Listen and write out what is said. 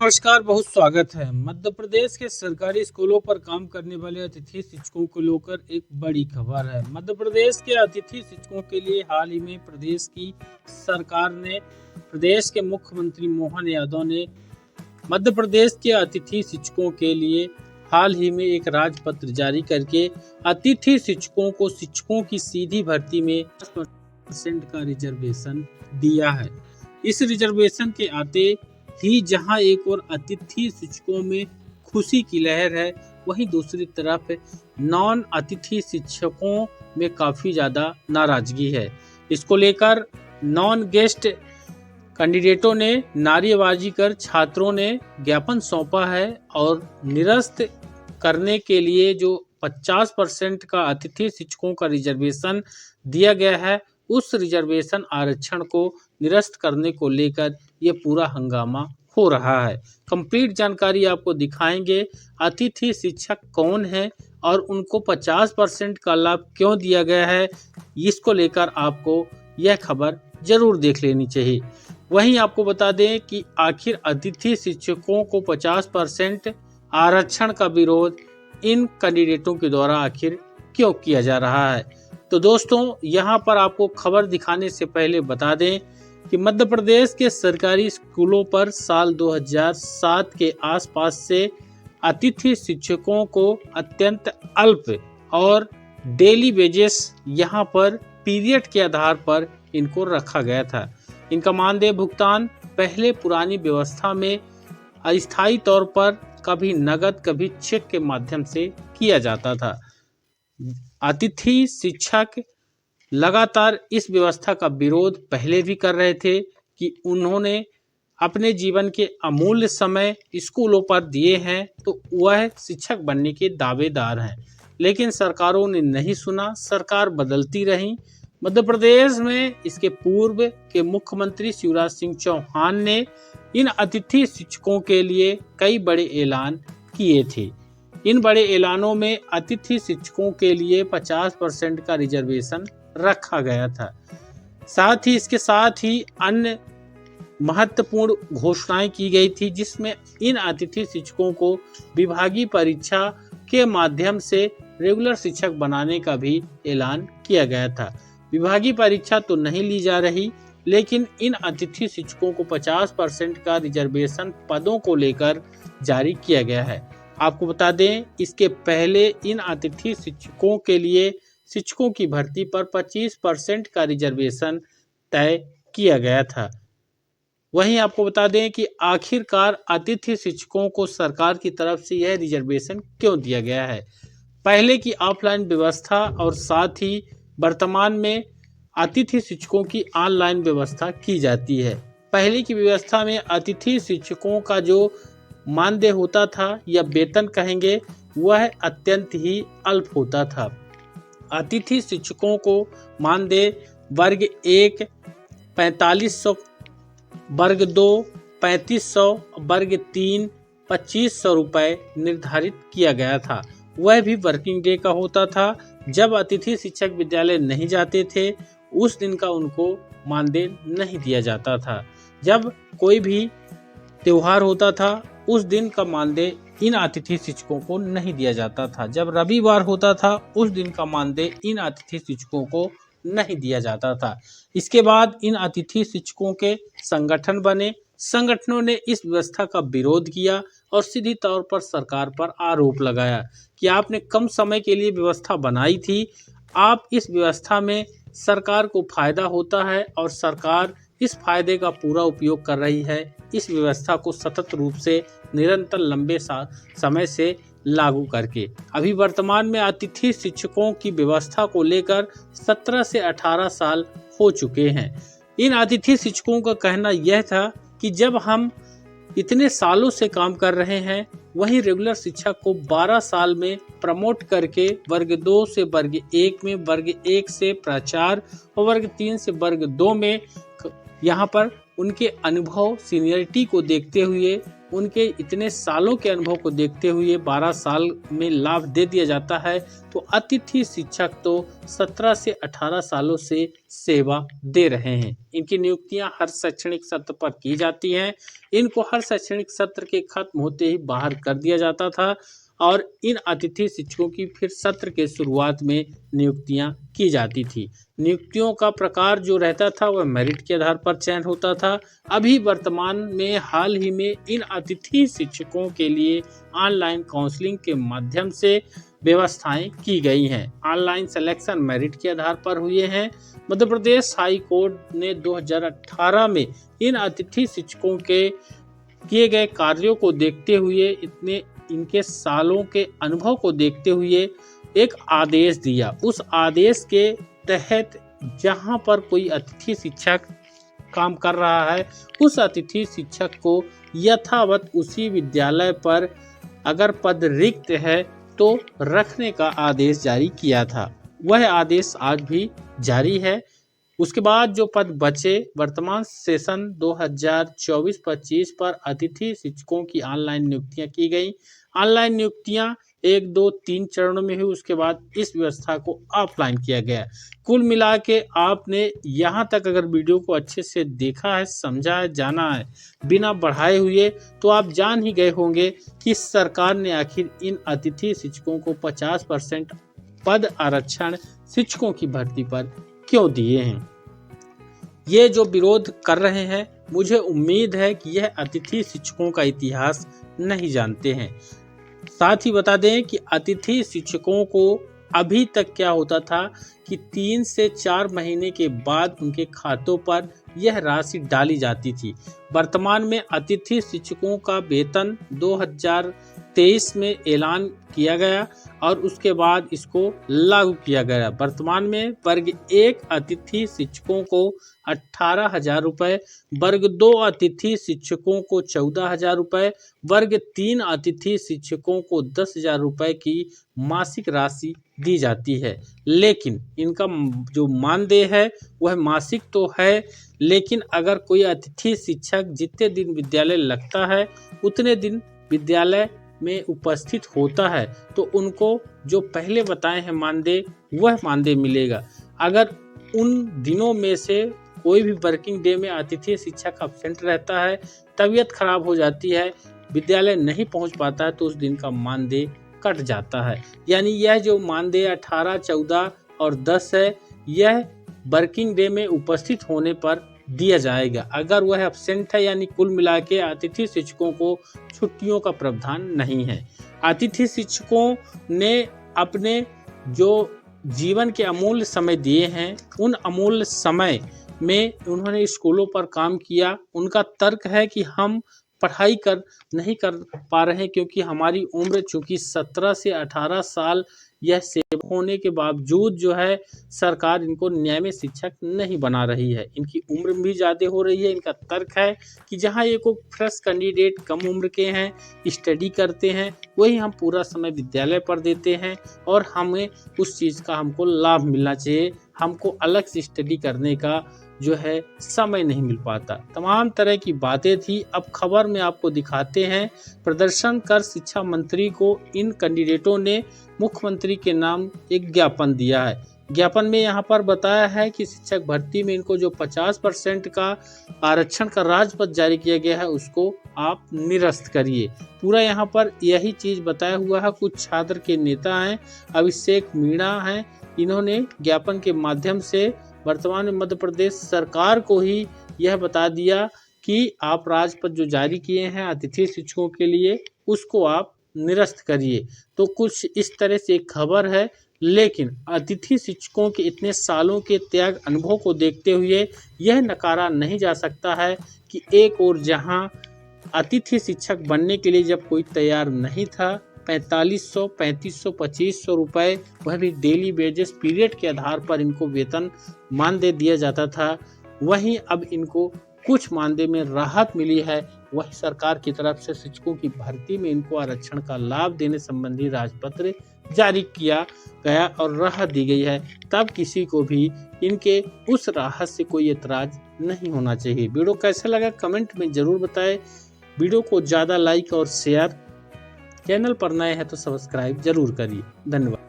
नमस्कार, बहुत स्वागत है। मध्य प्रदेश के सरकारी स्कूलों पर काम करने वाले अतिथि शिक्षकों को लेकर एक बड़ी खबर है। मध्य प्रदेश के अतिथि शिक्षकों के लिए हाल ही में प्रदेश की सरकार ने, प्रदेश के मुख्यमंत्री मोहन यादव ने मध्य प्रदेश के अतिथि शिक्षकों के लिए हाल ही में एक राजपत्र जारी करके अतिथि शिक्षकों को शिक्षकों की सीधी भर्ती में 10% का रिजर्वेशन दिया है। इस रिजर्वेशन के आते ही जहां एक और अतिथि शिक्षकों में खुशी की लहर है, वहीं दूसरी तरफ नॉन अतिथि शिक्षकों में काफी ज्यादा नाराजगी है। इसको लेकर नॉन गेस्ट कैंडिडेटों ने नारेबाजी कर छात्रों ने ज्ञापन सौंपा है और निरस्त करने के लिए जो 50% का अतिथि शिक्षकों का रिजर्वेशन दिया गया है, उस रिजर्वेशन आरक्षण को निरस्त करने को लेकर ये पूरा हंगामा हो रहा है। कंप्लीट जानकारी आपको दिखाएंगे, अतिथि शिक्षक कौन है और उनको 50% का लाभ क्यों दिया गया है, इसको लेकर आपको यह खबर जरूर देख लेनी चाहिए। वहीं आपको बता दें कि आखिर अतिथि शिक्षकों को 50% आरक्षण का विरोध इन कैंडिडेटों के द्वारा आखिर क्यों किया जा रहा है। तो दोस्तों, यहाँ पर आपको खबर दिखाने से पहले बता दें कि मध्य प्रदेश के सरकारी स्कूलों पर साल 2007 के आसपास से अतिथि शिक्षकों को अत्यंत अल्प और डेली वेजेस यहाँ पर पीरियड के आधार पर इनको रखा गया था। इनका मानदेय भुगतान पहले पुरानी व्यवस्था में अस्थायी तौर पर कभी नगद कभी चेक के माध्यम से किया जाता था। अतिथि शिक्षक लगातार इस व्यवस्था का विरोध पहले भी कर रहे थे कि उन्होंने अपने जीवन के अमूल्य समय स्कूलों पर दिए हैं, तो वह शिक्षक बनने के दावेदार हैं, लेकिन सरकारों ने नहीं सुना। सरकार बदलती रही। मध्य प्रदेश में इसके पूर्व के मुख्यमंत्री शिवराज सिंह चौहान ने इन अतिथि शिक्षकों के लिए कई बड़े ऐलान किए थे। इन बड़े ऐलानों में अतिथि शिक्षकों के लिए 50% का रिजर्वेशन रखा गया था। साथ ही इसके साथ ही अन्य महत्वपूर्ण घोषणाएं की गई थी, जिसमें इन अतिथि शिक्षकों को विभागीय परीक्षा के माध्यम से रेगुलर शिक्षक बनाने का भी ऐलान किया गया था। विभागीय परीक्षा तो नहीं ली जा रही, लेकिन इन अतिथि शिक्षकों को 50% का रिजर्वेशन पदों को लेकर जारी किया गया है। आपको बता दें, इसके पहले इन अतिथि शिक्षकों के लिए शिक्षकों की भर्ती पर 25% का रिजर्वेशन तय किया गया था। वहीं आपको बता दें कि आखिरकार अतिथि शिक्षकों को सरकार की तरफ से यह रिजर्वेशन क्यों दिया गया है। पहले की ऑफलाइन व्यवस्था और साथ ही वर्तमान में अतिथि शिक्षकों की ऑनलाइन व्यवस्था की जाती है। पहले की व्यवस्था में अतिथि शिक्षकों का जो मानदेय होता था या वेतन कहेंगे, वह अत्यंत ही अल्प होता था। अतिथि शिक्षकों को मानदेय वर्ग 1 4500, वर्ग 2 3500, वर्ग 3 2500 रुपये निर्धारित किया गया था। वह भी वर्किंग डे का होता था। जब अतिथि शिक्षक विद्यालय नहीं जाते थे, उस दिन का उनको मानदेय नहीं दिया जाता था। जब कोई भी त्योहार होता था, उस दिन का मानदेय इन अतिथि शिक्षकों को नहीं दिया जाता था। जब रविवार होता था, उस दिन का मानदेय इन अतिथि शिक्षकों को नहीं दिया जाता था। इसके बाद इन अतिथि शिक्षकों के संगठन बने। संगठनों ने इस व्यवस्था का विरोध किया और सीधी तौर पर सरकार पर आरोप लगाया कि आपने कम समय के लिए व्यवस्था बनाई थी, आप इस व्यवस्था में सरकार को फायदा होता है और सरकार इस फायदे का पूरा उपयोग कर रही है। इस व्यवस्था को सतत रूप से निरंतर लंबे समय से लागू करके अभी वर्तमान में अतिथि शिक्षकों की व्यवस्था को लेकर 17 से 18 साल हो चुके हैं। इन अतिथि शिक्षकों का कहना यह था कि जब हम इतने सालों से काम कर रहे हैं, वहीं रेगुलर शिक्षक को 12 साल में प्रमोट करके वर्ग 2 से वर्ग 1 में, वर्ग 1 से प्राचार्य और वर्ग 3 से वर्ग 2 में यहाँ पर उनके अनुभव सीनियरिटी को देखते हुए उनके इतने सालों के अनुभव को देखते हुए 12 साल में लाभ दे दिया जाता है, तो अतिथि शिक्षक तो 17 से 18 सालों से सेवा दे रहे हैं। इनकी नियुक्तियां हर शैक्षणिक सत्र पर की जाती हैं। इनको हर शैक्षणिक सत्र के खत्म होते ही बाहर कर दिया जाता था और इन अतिथि शिक्षकों की फिर सत्र के शुरुआत में नियुक्तियां की जाती थी। नियुक्तियों का प्रकार जो रहता था वह मेरिट के आधार पर चयन होता था। अभी वर्तमान में हाल ही में इन अतिथि शिक्षकों के लिए ऑनलाइन काउंसलिंग के माध्यम से व्यवस्थाएं की गई हैं। ऑनलाइन सिलेक्शन मेरिट के आधार पर हुए हैं। मध्य प्रदेश हाई कोर्ट ने 2018 में इन अतिथि शिक्षकों के किए गए कार्यों को देखते हुए इनके सालों के अनुभव को देखते हुए एक आदेश दिया। उस आदेश के तहत जहां पर कोई अतिथि शिक्षक काम कर रहा है, उस अतिथि शिक्षक को यथावत उसी विद्यालय पर अगर पद रिक्त है तो रखने का आदेश जारी किया था। वह आदेश आज भी जारी है। उसके बाद जो पद बचे, वर्तमान सेशन 2024-25 पर अतिथि शिक्षकों की ऑनलाइन नियुक्तियां की गई। ऑनलाइन नियुक्तियां 1, 2, 3 चरणों में हुई। उसके बाद इस व्यवस्था को ऑफलाइन किया गया। कुल मिला के आपने यहाँ तक अगर वीडियो को अच्छे से देखा है, समझा है, जाना है बिना बढ़ाए हुए, तो आप जान ही गए होंगे कि सरकार ने आखिर इन अतिथि शिक्षकों को 50% पद आरक्षण शिक्षकों की भर्ती पर क्यों दिए हैं। ये जो विरोध कर रहे हैं, मुझे उम्मीद है कि यह अतिथि शिक्षकों का इतिहास नहीं जानते हैं। साथ ही बता दें कि अतिथि शिक्षकों को अभी तक क्या होता था कि 3 से 4 महीने के बाद उनके खातों पर यह राशि डाली जाती थी। वर्तमान में अतिथि शिक्षकों का वेतन 2023 में ऐलान किया गया और उसके बाद इसको लागू किया गया। वर्तमान में वर्ग 1 अतिथि शिक्षकों को 18,000 रुपये, वर्ग 2 अतिथि शिक्षकों को 14,000 रुपये, वर्ग 3 अतिथि शिक्षकों को 10,000 रुपये की मासिक राशि दी जाती है। लेकिन इनका जो मानदेय है वह मासिक तो है, लेकिन अगर कोई अतिथि शिक्षक जितने दिन विद्यालय लगता है उतने दिन विद्यालय में उपस्थित होता है तो उनको जो पहले बताए हैं मानदेय, वह मानदेय मिलेगा। अगर उन दिनों में से कोई भी वर्किंग डे में अतिथि शिक्षक एब्सेंट रहता है, तबीयत खराब हो जाती है, विद्यालय नहीं पहुंच पाता है, तो उस दिन का मानदेय कट जाता है। यानी यह जो मानदेय 18, 14 और 10 है, यह वर्किंग डे में उपस्थित होने पर दिया जाएगा। अगर वह एब्सेंट है, यानी कुल मिला के अतिथि शिक्षकों को छुट्टियों का प्रावधान नहीं है। अतिथि शिक्षकों ने अपने जो जीवन के अमूल्य समय दिए हैं, उन अमूल्य समय में उन्होंने स्कूलों पर काम किया। उनका तर्क है कि हम पढ़ाई नहीं कर पा रहे हैं क्योंकि हमारी उम्र चूंकि 17 से 18 साल यह सेवा होने के बावजूद जो है सरकार इनको नियमित शिक्षक नहीं बना रही है। इनकी उम्र भी ज़्यादा हो रही है। इनका तर्क है कि जहां ये को फ्रेश कैंडिडेट कम उम्र के हैं, स्टडी करते हैं, वही हम पूरा समय विद्यालय पर देते हैं और हमें उस चीज़ का हमको लाभ मिलना चाहिए। हमको अलग से स्टडी करने का जो है समय नहीं मिल पाता। तमाम तरह की बातें थी। अब खबर में आपको दिखाते हैं, प्रदर्शन कर शिक्षा मंत्री को इन कैंडिडेटों ने मुख्यमंत्री के नाम एक ज्ञापन दिया है। ज्ञापन में यहाँ पर बताया है कि शिक्षक भर्ती में इनको जो 50% का आरक्षण का राजपत्र जारी किया गया है उसको आप निरस्त करिए। पूरा यहाँ पर यही चीज बताया हुआ है। कुछ छात्र के नेता हैं, अभिषेक मीणा हैं, इन्होंने ज्ञापन के माध्यम से वर्तमान में मध्य प्रदेश सरकार को ही यह बता दिया कि आप राजपत्र जो जारी किए हैं अतिथि शिक्षकों के लिए उसको आप निरस्त करिए। तो कुछ इस तरह से एक खबर है। लेकिन अतिथि शिक्षकों के इतने सालों के त्याग अनुभव को देखते हुए यह नकारा नहीं जा सकता है कि एक और जहां अतिथि शिक्षक बनने के लिए जब कोई तैयार नहीं था, 4500, 3500, 2500 रुपये, वह भी डेली वेजेस पीरियड के आधार पर इनको वेतन मानदेय दिया जाता था, वहीं अब इनको कुछ मानदेय में राहत मिली है। वह सरकार की तरफ से शिक्षकों की भर्ती में इनको आरक्षण का लाभ देने संबंधी राजपत्र जारी किया गया और राहत दी गई है। तब किसी को भी इनके उस राहत से कोई एतराज नहीं होना चाहिए। वीडियो कैसा लगा कमेंट में जरूर बताएं। वीडियो को ज़्यादा लाइक और शेयर, चैनल पर नए हैं तो सब्सक्राइब जरूर करिए। धन्यवाद।